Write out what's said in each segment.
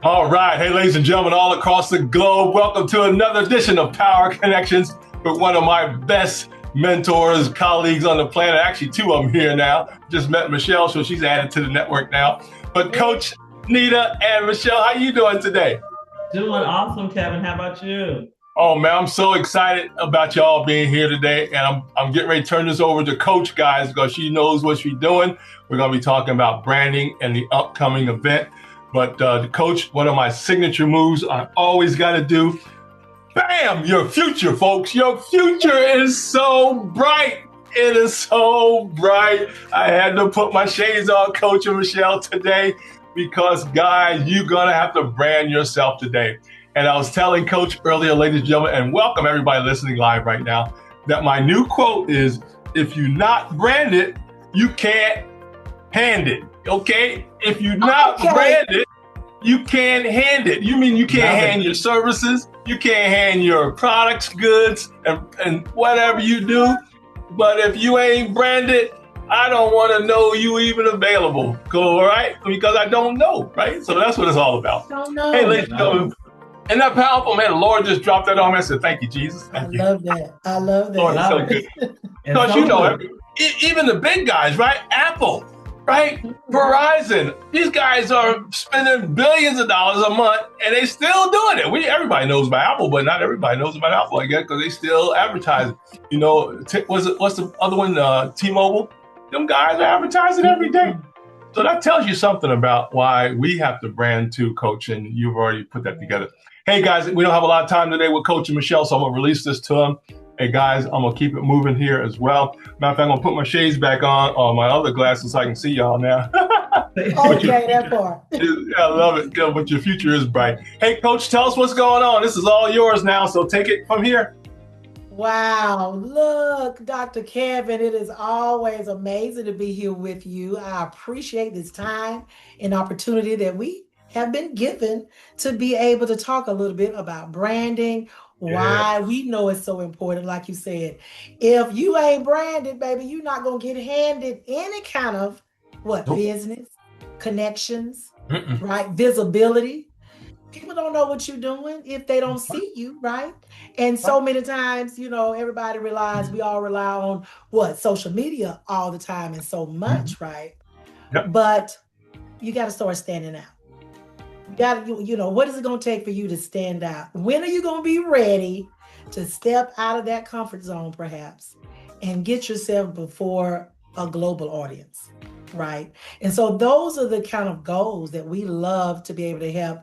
All right. Hey, ladies and gentlemen, all across the globe, welcome to another edition of Power Connections with one of my best mentors, colleagues on the planet. Actually, two of them here now. Just met Michelle, so she's added to the network now. But Coach Nita and Michelle, how you doing today? Doing awesome, Kevin. How about you? Oh, man, I'm so excited about y'all being here today. And I'm getting ready to turn this over to Coach, guys, because she knows what she's doing. We're going to be talking about branding and the upcoming event. But Coach, one of my signature moves I always got to do, bam, your future, folks. Your future is so bright. It is so bright. I had to put my shades on, Coach and Michelle, today because, guys, you're going to have to brand yourself today. And I was telling Coach earlier, ladies and gentlemen, and welcome everybody listening live right now, that my new quote is, if you're not branded, you can't hand it. Okay? If you're not branded, you can't hand it. You mean you can't hand your services, you can't hand your products, goods, and whatever you do. But if you ain't branded, I don't want to know you even available. All right? Because I don't know, right? So that's what it's all about. Don't know. Hey, ladies and gentlemen, isn't that powerful, man? The Lord just dropped that on me. I said, thank you, Jesus. Thank you. Love that. I love that. Lord, it's so good. Because you know, even the big guys, right? Apple, right? Verizon. These guys are spending billions of dollars a month, and they still doing it. Everybody knows about Apple, but not everybody knows about Apple, I guess, because they still advertise. You know, what's the other one? T-Mobile. Them guys are advertising every day. So that tells you something about why we have to brand too, Coach, and you've already put that together. Hey, guys, we don't have a lot of time today with Coach and Michelle, so I'm going to release this to them. Hey, guys, I'm going to keep it moving here as well. Matter of fact, I'm going to put my shades back on my other glasses so I can see y'all now. Okay, that part. Yeah, I love it. Yeah, but your future is bright. Hey, Coach, tell us what's going on. This is all yours now, so take it from here. Wow. Look, Dr. Kevin, it is always amazing to be here with you. I appreciate this time and opportunity that we have been given to be able to talk a little bit about branding, why we know it's so important. Like you said, if you ain't branded, baby, you're not going to get handed any kind of business, connections, right? Visibility. People don't know what you're doing if they don't see you, right? And so many times, you know, everybody relies, we all rely on social media all the time and so much, right? Yep. But you got to start standing out. You know, what is it going to take for you to stand out? When are you going to be ready to step out of that comfort zone, perhaps, and get yourself before a global audience, right? And so those are the kind of goals that we love to be able to help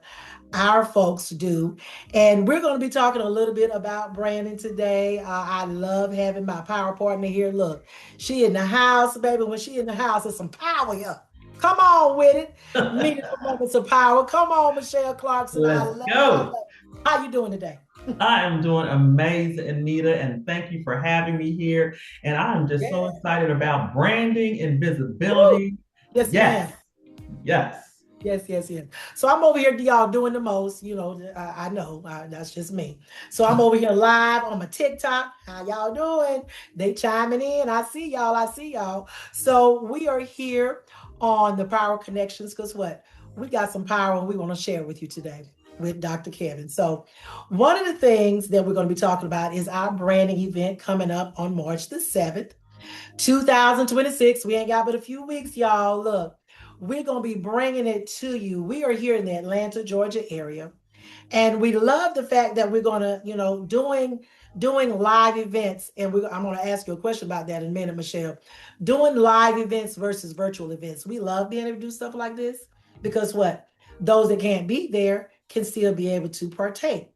our folks do. And we're going to be talking a little bit about branding today. I love having my power partner here. Look, she in the house, baby. When she in the house, there's some power here. Come on with it. Meaningful moments of power. Come on, Michelle Clarkson. Let's go. How you doing today? I am doing amazing, Anita, and thank you for having me here. And I am just so excited about branding and visibility. Woo. Yes. So I'm over here, y'all, doing the most. You know, I know that's just me. So I'm over here live on my TikTok. How y'all doing? They chiming in. I see y'all. So we are here on the Power Connections because we got some power and we want to share with you today with Dr. Kevin. So one of the things that we're going to be talking about is our branding event coming up on March the 7th, 2026. We ain't got but a few weeks, y'all. Look. We're going to be bringing it to you. We are here in the Atlanta, Georgia area. And we love the fact that we're going to, you know, doing live events. And I'm going to ask you a question about that in a minute, Michelle. Doing live events versus virtual events. We love being able to do stuff like this because those that can't be there can still be able to partake.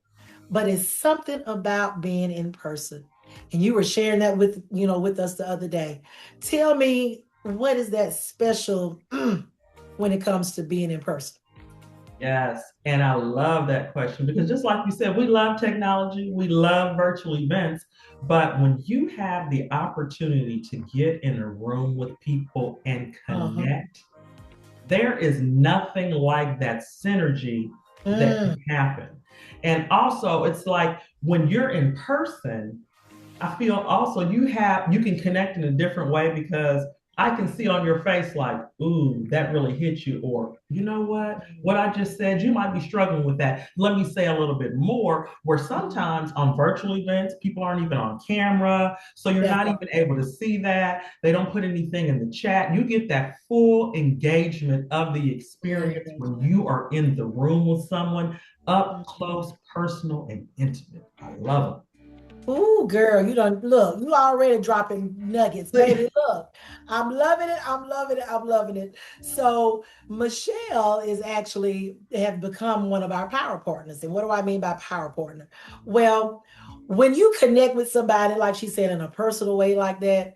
But it's something about being in person. And you were sharing that with us the other day. Tell me, what is that special when it comes to being in person? Yes, and I love that question because just like you said, we love technology, we love virtual events, but when you have the opportunity to get in a room with people and connect, there is nothing like that synergy that can happen. And also, it's like when you're in person, I feel also you can connect in a different way because I can see on your face like, ooh, that really hit you. Or, you know what I just said, you might be struggling with that. Let me say a little bit more, where sometimes on virtual events, people aren't even on camera. So you're That not part. even able to see that. They don't put anything in the chat. You get that full engagement of the Full experience when engagement. you are in the room with someone up Mhm. close, personal, and intimate. I love Ooh, girl, you don't look, you already dropping nuggets, baby. it. Look, I'm loving it. I'm loving it. I'm loving it. So Michelle is actually have become one of our power partners. And what do I mean by power partner? Well, when you connect with somebody, like she said, in a personal way like that,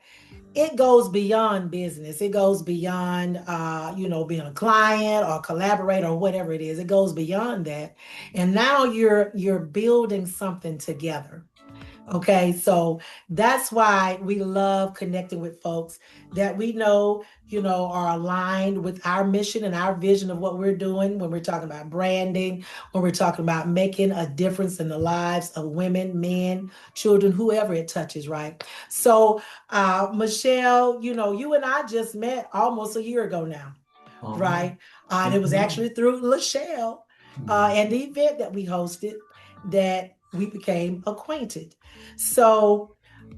it goes beyond business. It goes beyond being a client or collaborator or whatever it is. It goes beyond that. And now you're building something together. Okay, so that's why we love connecting with folks that we know, are aligned with our mission and our vision of what we're doing when we're talking about branding, when we're talking about making a difference in the lives of women, men, children, whoever it touches, right? So, Michelle, you and I just met almost a year ago now, Oh, right? And it was actually through Lachelle and the event that we hosted that we became acquainted. So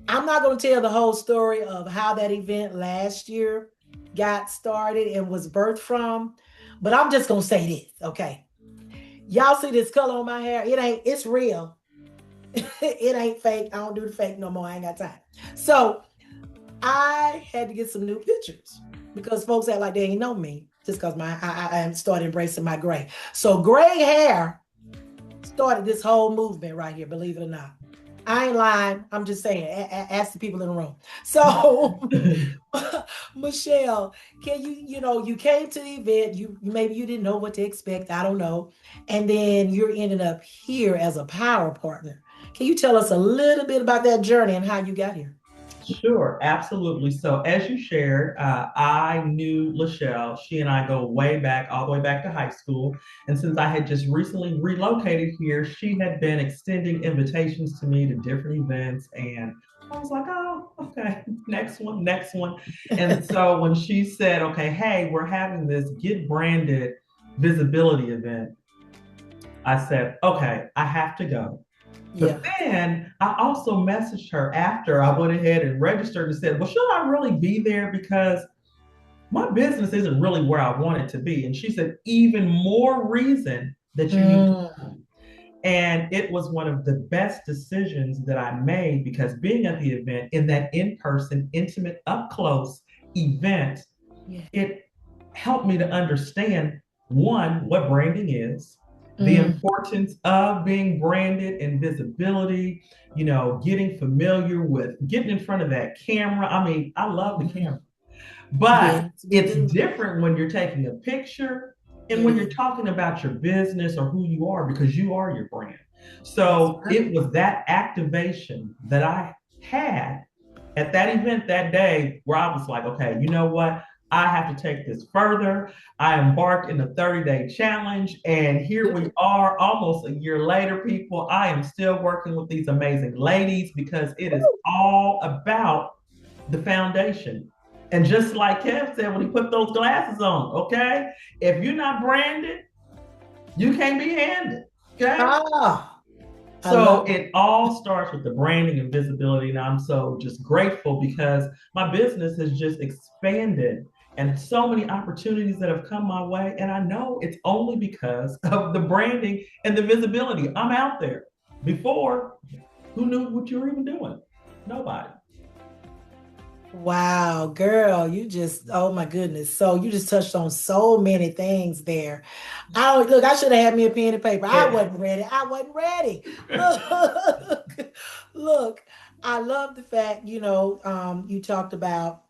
I'm not going to tell the whole story of how that event last year got started and was birthed from, but I'm just going to say this, okay? Y'all see this color on my hair? It's real. It ain't fake. I don't do the fake no more. I ain't got time. So I had to get some new pictures because folks act like they ain't know me just because I started embracing my gray. So gray hair started this whole movement right here, believe it or not. I ain't lying. I'm just saying. Ask the people in the room. So, Michelle, can you came to the event. Maybe you didn't know what to expect. I don't know. And then you're ending up here as a power partner. Can you tell us a little bit about that journey and how you got here? Sure, absolutely. So, as you shared, I knew Lachelle. She and I go way back, all the way back to high school. And since I had just recently relocated here, she had been extending invitations to me to different events. And I was like, oh, okay, next one, next one. And so, when she said, okay, hey, we're having this Get Branded visibility event, I said, okay, I have to go. But Yeah. then I also messaged her after I went ahead and registered and said, well, should I really be there? Because my business isn't really where I want it to be. And she said, even more reason that you need to Mm, come. And it was one of the best decisions that I made because being at the event in that in person, intimate, up close event, yeah. it helped me to understand one, what branding is, the Mm, importance of being branded and visibility, getting familiar with getting in front of that camera. I mean, I love the mm, camera, but yes, we it's do. different when you're taking a picture and It when you're is. talking about your business or who you are because you are your brand. That's So right. it was that activation that I had at that event that day where I was like, okay, you know what? I have to take this further. I embarked in a 30-day challenge, and here we are almost a year later, people. I am still working with these amazing ladies because it is all about the foundation. And just like Kev said when he put those glasses on, okay? If you're not branded, you can't be handed, okay? Ah, I So love it. it all starts with the branding and visibility. And I'm so just grateful because my business has just expanded and so many opportunities that have come my way. And I know it's only because of the branding and the visibility. I'm out there. Before, who knew what you were even doing? Nobody. Wow, girl, oh my goodness. So you just touched on so many things there. I don't look, I should have had me a pen and paper. I wasn't ready. I wasn't ready. Look, look, I love the fact, you talked about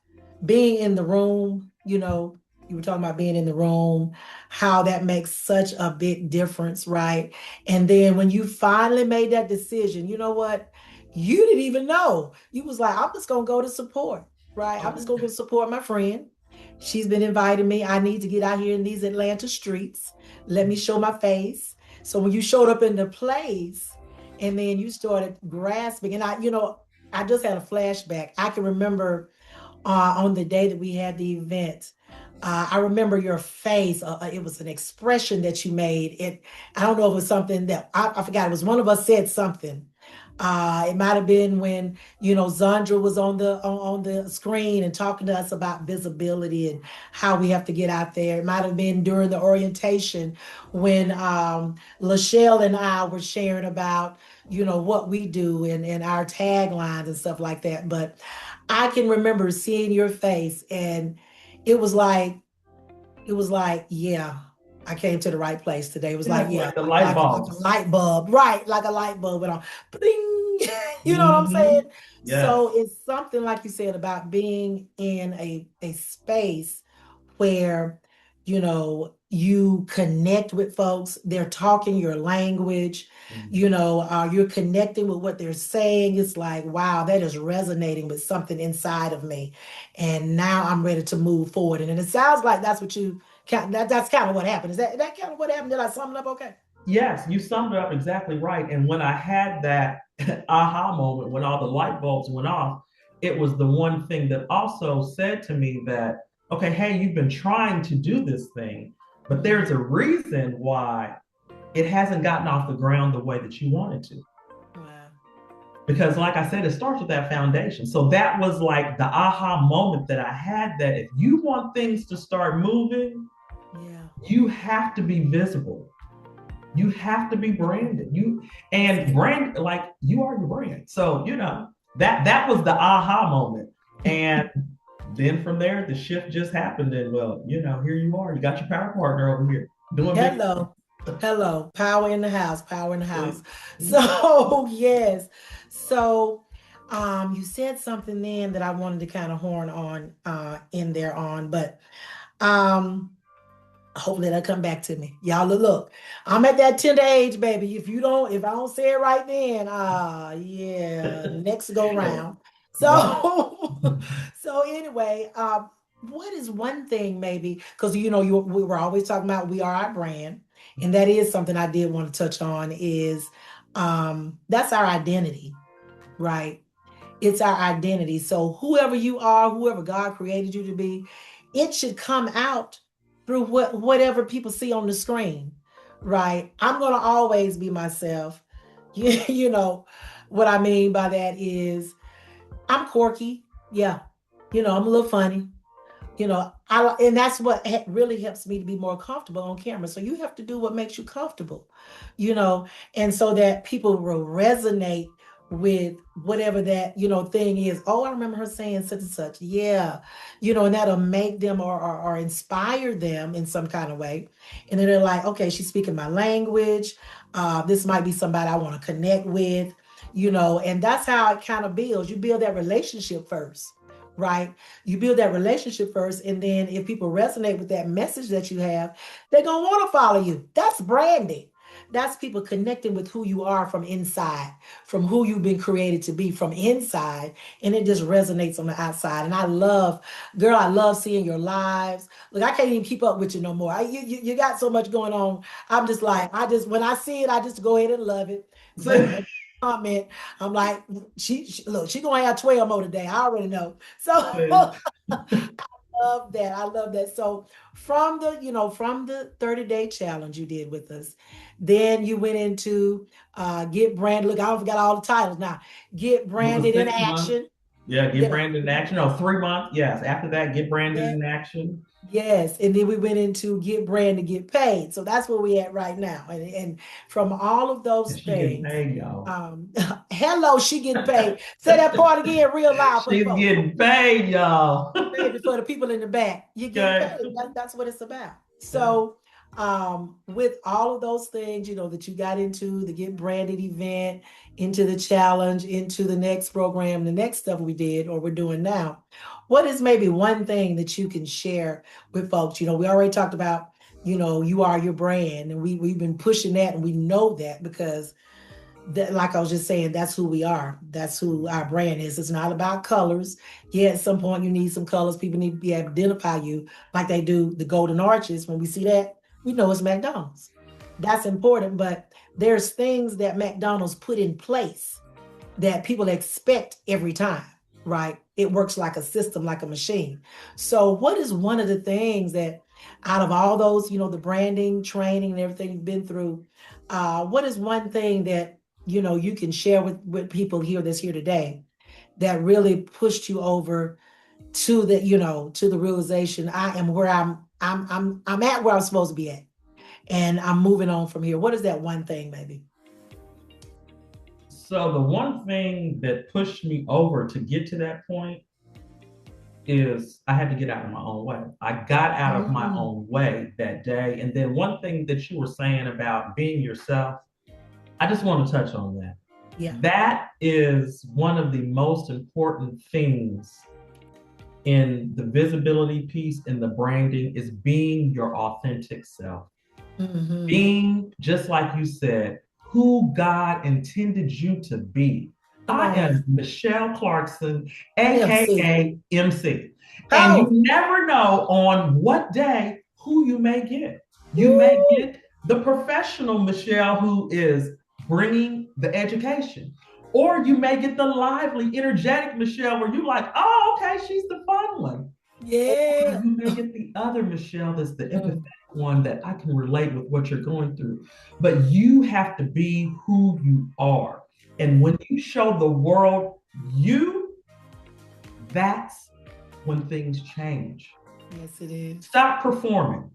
being in the room, you were talking about being in the room, how that makes such a big difference, right? And then when you finally made that decision, you know what? You didn't even know. You was like, I'm just gonna go to support, right? I'm just gonna go support my friend. She's been inviting me. I need to get out here in these Atlanta streets. Let me show my face. So when you showed up in the place and then you started grasping, and I just had a flashback. I can remember on the day that we had the event. I remember your face. It was an expression that you made. I don't know if it was something that I forgot. It was one of us said something. It might have been when Zandra was on the screen and talking to us about visibility and how we have to get out there. It might have been during the orientation when Lachelle and I were sharing about what we do and our taglines and stuff like that. But I can remember seeing your face, and it was like yeah, I came to the right place today. It was Yeah, like, yeah, like the light like a bulbs. light bulb, right? Like a light bulb went on, bling. You know what I'm saying? Hmm. Yes. So it's something like you said about being in a space where you connect with folks. They're talking your language. Mhm. You're connecting with what they're saying. It's like, wow, that is resonating with something inside of me, and now I'm ready to move forward. And it sounds like that's what you that's kind of what happened. Is that kind of what happened? Did I sum it up okay? Yes, you summed it up exactly right. And when I had that aha moment, when all the light bulbs went off, it was the one thing that also said to me that, okay, hey, you've been trying to do this thing, but there's a reason why it hasn't gotten off the ground the way that you wanted to. Wow. Because, like I said, it starts with that foundation. So that was like the aha moment that I had, that if you want things to start moving, Yeah. you have to be visible. You have to be branded. You and brand, like, you are your brand. So that was the aha moment. And then from there, the shift just happened. And well, here you are. You got your power partner over here doing big Hello. Hello. Power in the house. Power in the house. things. So yes. So you said something then that I wanted to kind of horn on in there on, but um hopefully that'll come back to me. Y'all look, I'm at that tender age, baby. If I don't say it right then, yeah, next go round. Right. So so anyway, what is one thing maybe, because we were always talking about we are our brand, and that is something I did want to touch on is that's our identity, right? It's our identity. So whoever you are, whoever God created you to be, it should come out through whatever people see on the screen, right? I'm gonna always be myself. You know what I mean by that is I'm quirky. Yeah. I'm a little funny. And that's what really helps me to be more comfortable on camera. So you have to do what makes you comfortable, you know, and so that people will resonate with whatever that thing is. Oh, I remember her saying such and such. Yeah, and that'll make them or inspire them in some kind of way. And then they're like, okay, she's speaking my language. This might be somebody I want to connect with, and that's how it kind of builds. You build that relationship first, right? You build that relationship first, and then if people resonate with that message that you have, they're gonna want to follow you. That's branding. That's people connecting with who you are from inside, from who you've been created to be from inside, and it just resonates on the outside. And girl, I love seeing your lives. Look, I can't even keep up with you no more. You got so much going on. I'm just like, when I see it, I just go ahead and love it. But So, comment, I'm like, look, she gonna have 12 more today. I already know. So love that. I love that. So from the 30-day challenge you did with us, then you went into get branded. Look, I don't forget all the titles now. Get what was branded in 6 months? action. Yeah, get Yeah, branded in action. No, 3 months. Yes. After that, get branded yeah, in action. yes. And then we went into get branded, get paid. So that's where we at right now. And from all of those And she getting things, paid, y'all. hello, she getting paid. Say that part again real loud for the She's folks. getting paid, y'all. Baby, for the people in the back, you're getting Okay. paid. That's what it's about. Yeah. So, with all of those things, that you got into the Get Branded event, into the challenge, into the next program, the next stuff we did or we're doing now, what is maybe one thing that you can share with folks? We already talked about, you are your brand, and we've been pushing that, and we know that because that, like I was just saying, that's who we are. That's who our brand is. It's not about colors. Yeah, at some point you need some colors. People need to be able to identify you like they do the golden arches. When we see that, we know it's McDonald's. That's important, but there's things that McDonald's put in place that people expect every time. right? It works like a system, like a machine. So what is one of the things that out of all those, the branding, training, and everything you've been through, what is one thing that, you can share with people here that's here today that really pushed you over to the, to the realization I am where I'm at where I'm supposed to be at. And I'm moving on from here. What is that one thing, maybe? So the one thing that pushed me over to get to that point is I had to get out of my own way. I got out of my own way that day. And then one thing that you were saying about being yourself, I just want to touch on that. Yeah. That is one of the most important things in the visibility piece and the branding is being your authentic self. Being, just like you said, who God intended you to be. I am Michelle Clarkson, aka MC. And you never know on what day who you may get. You may get the professional Michelle who is bringing the education. Or you may get the lively, energetic Michelle where you're like, oh, okay, she's the fun one. Yeah. Or you may get the other Michelle that's the empathetic one that I can relate with what you're going through. But you have to be who you are. And when you show the world you, that's when things change. Yes, it is. Stop performing.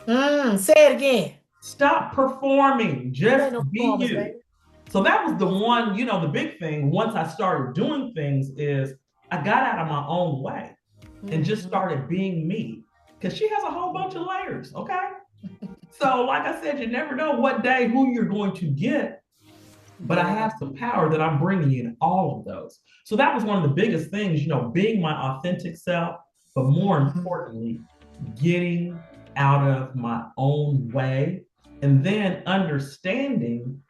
Say it again. Stop performing. Just be you. Baby. So that was the one, the big thing once I started doing things is I got out of my own way and just started being me. Because she has a whole bunch of layers, okay? So, like I said, you never know what day, who you're going to get, but I have some power that I'm bringing in all of those. So that was one of the biggest things, being my authentic self, but more importantly, getting out of my own way and then understanding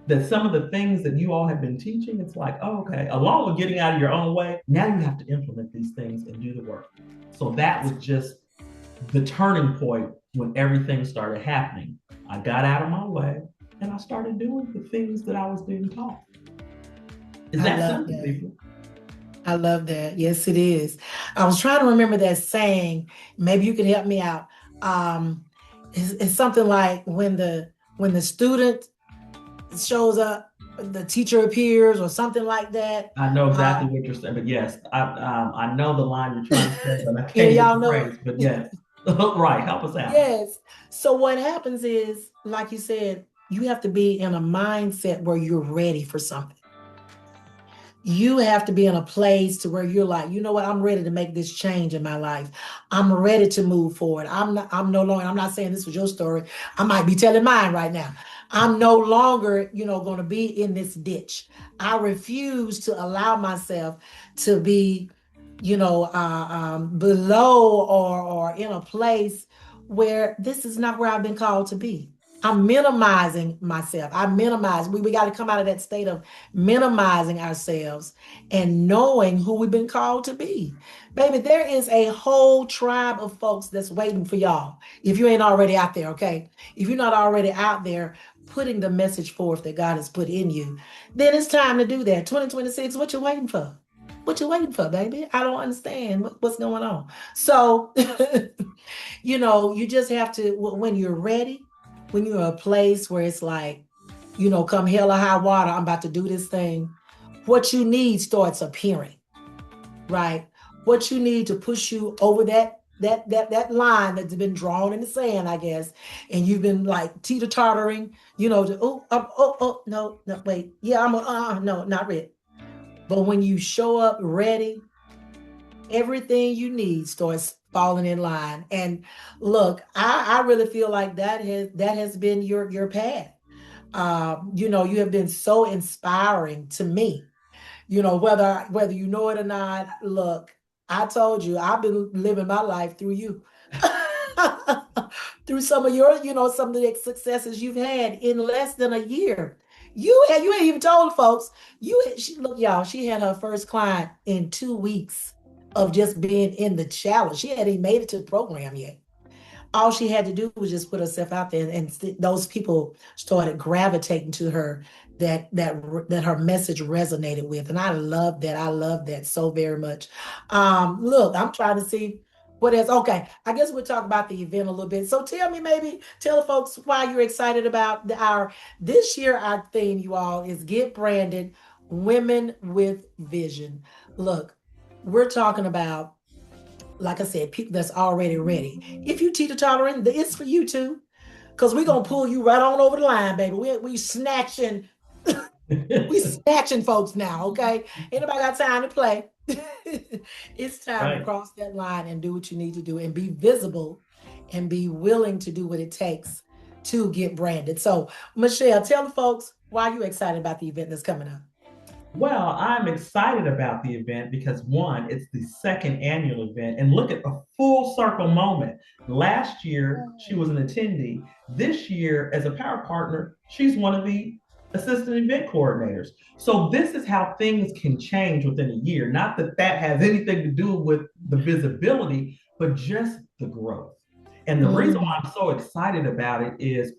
that some of the things that you all have been teaching, it's like, oh, okay, along with getting out of your own way, now you have to implement these things and do the work. So that was just the turning point when everything started happening. I got out of my way and I started doing the things that I was being taught. Is that simple, people? I love that. Yes, it is. I was trying to remember that saying. Maybe you could help me out. It's something like when the student shows up, the teacher appears, or something like that. I know exactly what you're saying, but yes, I know the line you're trying to say, but I can't y'all know phrase, but yes. Right, help us out. Yes. So what happens is, like you said, you have to be in a mindset where you're ready for something. You have to be in a place to where you're like, you know what, I'm ready to make this change in my life. I'm ready to move forward. I'm not saying this was your story. I might be telling mine right now. I'm no longer, going to be in this ditch. I refuse to allow myself to be, below or in a place where this is not where I've been called to be. I'm minimizing myself. We got to come out of that state of minimizing ourselves and knowing who we've been called to be. Baby, there is a whole tribe of folks that's waiting for y'all. If you ain't already out there, okay? If you're not already out there putting the message forth that God has put in you, then it's time to do that. 2026, what you waiting for? What you waiting for, baby? I don't understand what's going on. So, you just have to, when you're ready, when you're in a place where it's like, come hell or high water, I'm about to do this thing. What you need starts appearing, right? What you need to push you over that line that's been drawn in the sand, I guess, and you've been like teeter-tottering, no, wait, yeah, no, not ready. But when you show up ready, everything you need starts falling in line. And look, I really feel like that has been your path. You have been so inspiring to me. Whether you know it or not. Look, I told you I've been living my life through you. Through some of some of the successes you've had in less than a year. You ain't even told folks. Look, y'all, she had her first client in 2 weeks of just being in the challenge. She hadn't even made it to the program yet. all she had to do was just put herself out there, and those people started gravitating to her that her message resonated with. And I love that. I love that so very much. Look, I'm trying to see what else. Okay, I guess we'll talk about the event a little bit. So tell me, maybe tell the folks why you're excited about our this year. Our theme, you all, is Get Branded, Women with Vision. Look, we're talking about, like I said, people that's already ready. If you teeter tolerant, it's for you too. Because we're gonna pull you right on over the line, baby. We snatching, we snatching folks now, okay? Anybody got time to play? It's time to cross that line and do what you need to do and be visible and be willing to do what it takes to get branded. So, Michelle, tell the folks why you're excited about the event that's coming up. Well, I'm excited about the event because one, it's the second annual event. And look at a full circle moment. Last year, she was an attendee. This year, as a power partner, she's one of the assistant event coordinators. So this is how things can change within a year. Not that that has anything to do with the visibility, but just the growth. And the reason why I'm so excited about it is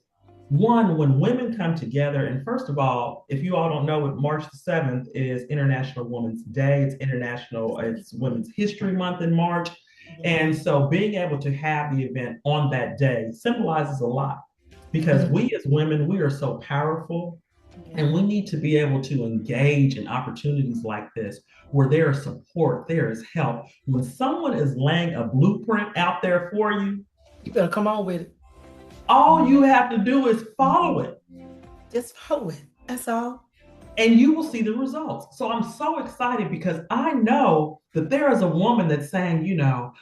one, when women come together, and first of all, if you all don't know it, March the 7th is International Women's Day. It's Women's History Month in March. And so being able to have the event on that day symbolizes a lot because we as women, we are so powerful and we need to be able to engage in opportunities like this where there is support, there is help. When someone is laying a blueprint out there for you, you better come on with it. All you have to do is follow it. Just follow it. That's all. And you will see the results. So I'm so excited because I know that there is a woman that's saying, you know,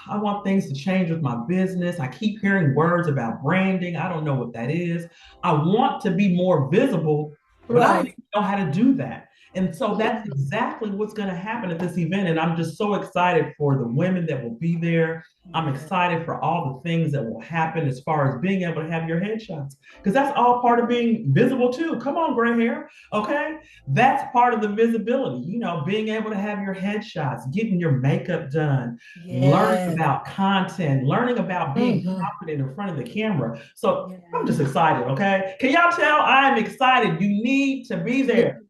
I want things to change with my business. I keep hearing words about branding. I don't know what that is. I want to be more visible, but I don't even know how to do that. And so that's exactly what's going to happen at this event. And I'm just so excited for the women that will be there. I'm excited for all the things that will happen as far as being able to have your headshots, because that's all part of being visible too. Come on, gray hair. Okay. That's part of the visibility, you know, being able to have your headshots, getting your makeup done, learning about content, learning about being confident in front of the camera. So I'm just excited. Okay. Can y'all tell I'm excited? You need to be there.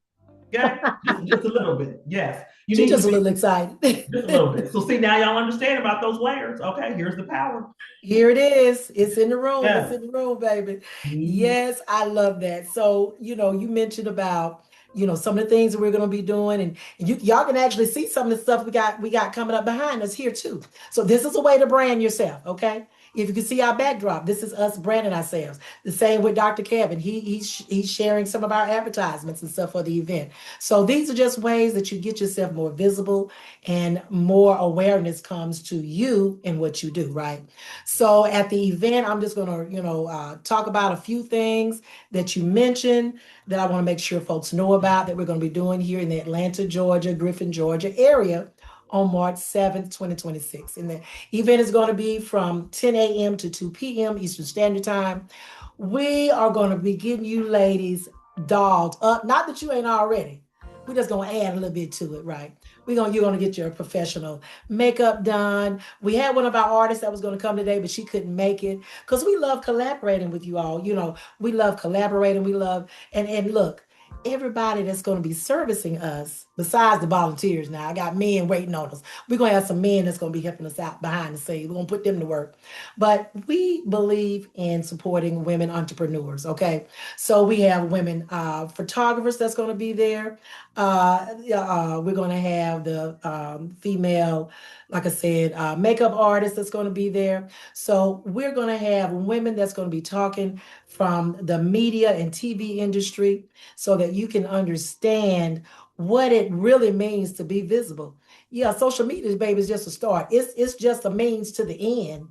Okay, just a little bit. Yes, you need just a little excited. Just a little bit. So see, now y'all understand about those layers. Okay, here's the power. Here it is. It's in the room. Yeah. It's in the room, baby. Yes, I love that. So, you know, you mentioned about, you know, some of the things that we're going to be doing, and y'all can actually see some of the stuff we got coming up behind us here too. So this is a way to brand yourself. Okay. If you can see our backdrop, this is us branding ourselves. The same with Dr. Kevin. He's sharing some of our advertisements and stuff for the event. So these are just ways that you get yourself more visible and more awareness comes to you and what you do, right? So at the event, I'm just going to, you know, talk about a few things that you mentioned that I want to make sure folks know about that we're going to be doing here in the Atlanta, Georgia, Griffin, Georgia area on March 7th, 2026. And the event is going to be from 10 a.m. to 2 p.m. Eastern Standard Time. We are going to be getting you ladies dolled up. Not that you ain't already. We're just going to add a little bit to it, right? You're going to get your professional makeup done. We had one of our artists that was going to come today, but she couldn't make it because we love collaborating with you all. You know, we love collaborating. We love, and look, everybody that's going to be servicing us, besides the volunteers now, I got men waiting on us. We're going to have some men that's going to be helping us out behind the scenes. We're going to put them to work. But we believe in supporting women entrepreneurs, okay? So we have women photographers that's going to be there. We're going to have the female, like I said, makeup artist that's going to be there. So we're going to have women that's going to be talking from the media and TV industry so that you can understand what it really means to be visible. Yeah, social media, baby, is just a start. It's just a means to the end.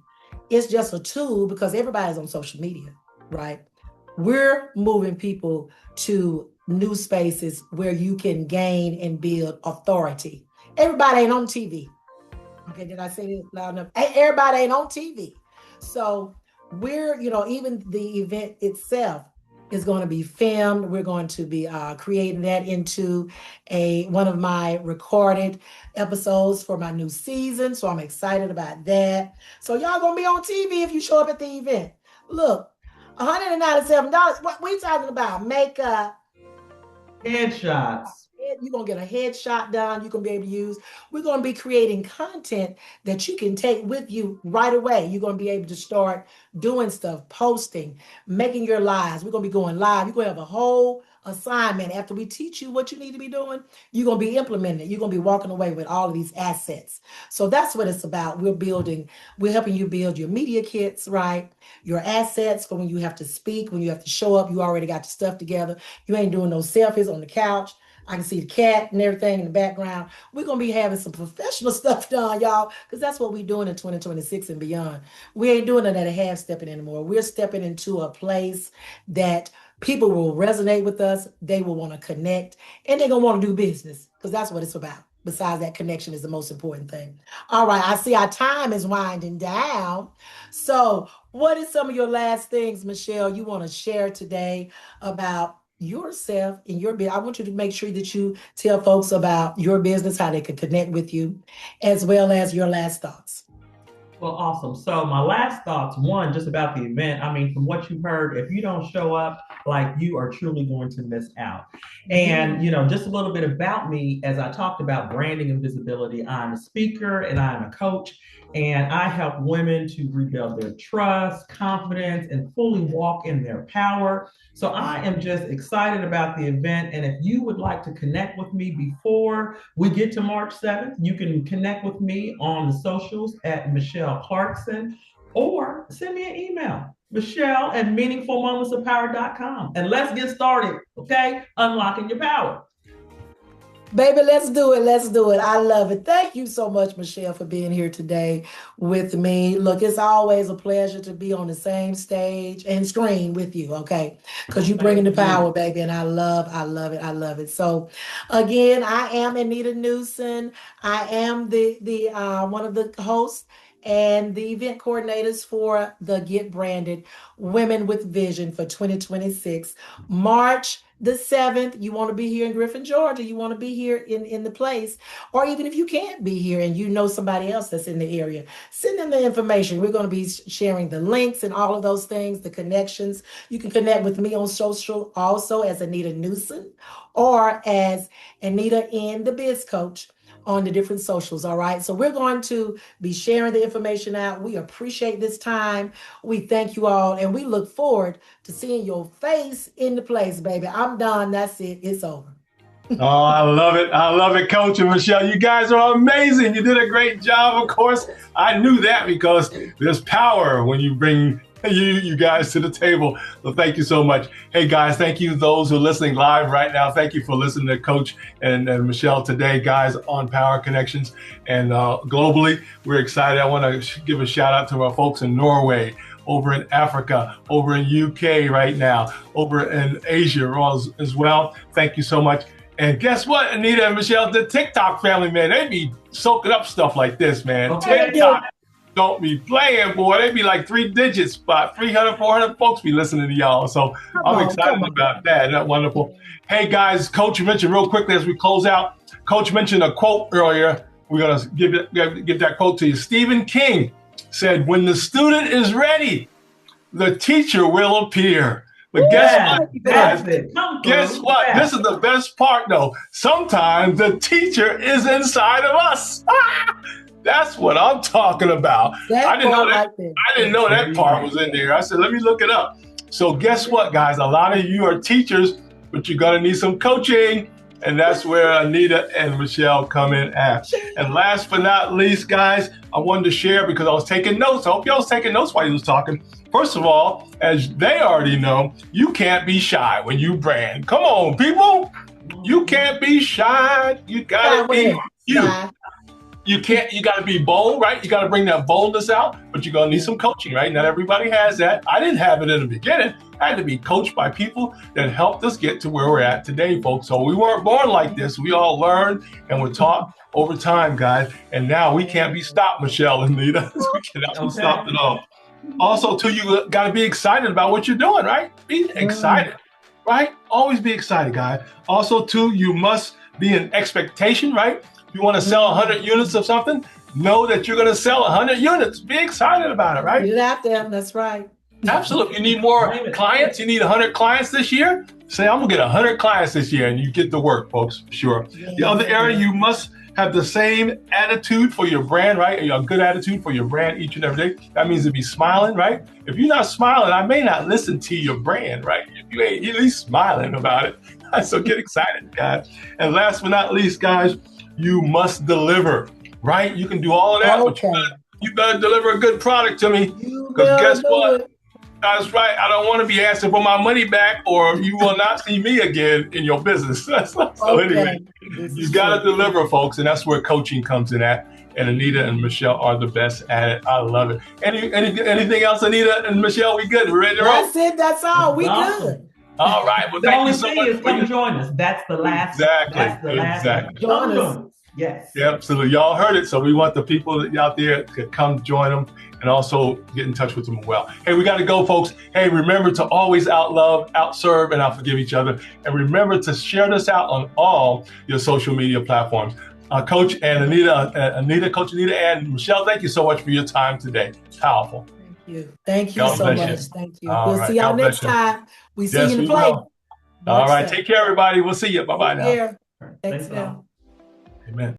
It's just a tool because everybody's on social media, right? We're moving people to new spaces where you can gain and build authority. Everybody ain't on TV. Okay, did I say it loud enough? Everybody ain't on TV. So we're, you know, even the event itself is going to be filmed. We're going to be creating that into one of my recorded episodes for my new season. So I'm excited about that. So y'all gonna be on TV if you show up at the event. Look, $197. What we talking about? Makeup, Headshots. you're going to get a headshot done. You're going to be able to use. We're going to be creating content that you can take with you right away. You're going to be able to start doing stuff, posting, making your lives. We're going to be going live. You're going to have a whole assignment. After we teach you what you need to be doing, you're going to be implementing it. You're going to be walking away with all of these assets. So that's what it's about. We're helping you build your media kits, right? Your assets for when you have to speak, when you have to show up, you already got your stuff together. You ain't doing no selfies on the couch. I can see the cat and everything in the background. We're going to be having some professional stuff done, y'all, because that's what we're doing in 2026 and beyond. We ain't doing it at a half stepping anymore. We're stepping into a place that people will resonate with us. They will want to connect, and they're going to want to do business, because that's what it's about. Besides that, connection is the most important thing. All right, I see our time is winding down. So what is some of your last things, Michelle, you want to share today about yourself and your business? I want you to make sure that you tell folks about your business, how they can connect with you, as well as your last thoughts. Well, awesome. So my last thoughts, one, just about the event. I mean, from what you've heard, if you don't show up, like, you are truly going to miss out. And, just a little bit about me, as I talked about branding and visibility, I'm a speaker and I'm a coach, and I help women to rebuild their trust, confidence, and fully walk in their power. So I am just excited about the event. And if you would like to connect with me before we get to March 7th, you can connect with me on the socials at Michelle Clarkson, or send me an email, Michelle@meaningfulmomentsofpower.com. And let's get started, okay? Unlocking your power. Baby, let's do it. Let's do it. I love it. Thank you so much, Michelle, for being here today with me. Look, it's always a pleasure to be on the same stage and screen with you, okay? Because you're bringing the power, baby, and I love it. I love it. So, again, I am Anita Newsom. I am the one of the hosts and the event coordinators for the Get Branded Women with Vision for 2026. March the 7th, you want to be here in Griffin, Georgia, you want to be here in the place, or even if you can't be here and you know somebody else that's in the area, send them the information. We're going to be sharing the links and all of those things, the connections. You can connect with me on social also as Anita Newsom, or as AnitaN, the Biz Coach, on the different socials. All right. So we're going to be sharing the information out. We appreciate this time. We thank you all, and we look forward to seeing your face in the place, baby. I'm done. That's it. It's over. Oh, I love it. I love it, Coach and Michelle. You guys are amazing. You did a great job. Of course, I knew that because there's power when you bring you guys to the table. So thank you so much. Hey guys, thank you those who are listening live right now. Thank you for listening to Coach and Michelle today, guys, on Power Connections. And globally, we're excited. I want to give a shout out to our folks in Norway, over in Africa, over in UK right now, over in Asia as well. Thank you so much. And guess what, Anita and Michelle, the TikTok family, man, they be soaking up stuff like this, man. Okay. TikTok don't be playing, boy. They be like 3 digits, about 300, 400 folks be listening to y'all. So I'm excited about that. Isn't that wonderful? Hey, guys, Coach mentioned real quickly as we close out, Coach mentioned a quote earlier. We're going to give that quote to you. Stephen King said, "When the student is ready, the teacher will appear." But guess what, guys? Guess what? This is the best part, though. Sometimes the teacher is inside of us. That's what I'm talking about. I didn't know that part was in there. I said, let me look it up. So guess what, guys? A lot of you are teachers, but you're going to need some coaching. And that's where Anita and Michelle come in at. And last but not least, guys, I wanted to share because I was taking notes. I hope y'all was taking notes while you was talking. First of all, as they already know, you can't be shy when you brand. Come on, people. You can't be shy. You gotta be you. You gotta be bold, right? You gotta bring that boldness out, but you're gonna need some coaching, right? Not everybody has that. I didn't have it in the beginning. I had to be coached by people that helped us get to where we're at today, folks. So we weren't born like this. We all learned and were taught over time, guys. And now we can't be stopped, Michelle and Anita. We cannot be stopped at all. Also, too, you got to be excited about what you're doing, right? Be excited. right? Always be excited, guys. Also, too, you must be in expectation, right? If you want to sell 100 units of something, know that you're going to sell 100 units. Be excited about it, right? Get it out there. That's right. Absolutely. You need more clients. You need 100 clients this year. Say, I'm going to get 100 clients this year, and you get to work, folks, for sure. The other area, you must have the same attitude for your brand, right? A good attitude for your brand each and every day. That means to be smiling, right? If you're not smiling, I may not listen to your brand, right? If you ain't at least smiling about it. So get excited, guys. And last but not least, guys, you must deliver, right? You can do all of that, but you better deliver a good product to me. Because guess what? That's right. I don't want to be asking for my money back, or you will not see me again in your business. So anyway, you got to deliver, folks, and that's where coaching comes in at. And Anita and Michelle are the best at it. I love it. Anything else, Anita and Michelle? We good? We ready to roll? That's it. That's all. We good. All right. Well, thank you so much. Come join us. That's the last. Exactly. That's the last. Join us. Yes. Yeah, absolutely. Y'all heard it. So we want the people out there to come join them and also get in touch with them as well. Hey, we got to go, folks. Hey, remember to always outlove, outserve, and outforgive each other. And remember to share this out on all your social media platforms. Coach and Anita, Coach Anita and Michelle, thank you so much for your time today. Powerful. Thank you. Thank you so much. Thank you. We'll see y'all next time. We see you in the play. All right. Take care, everybody. We'll see you. Bye-bye now. Thanks, Bill. Amen.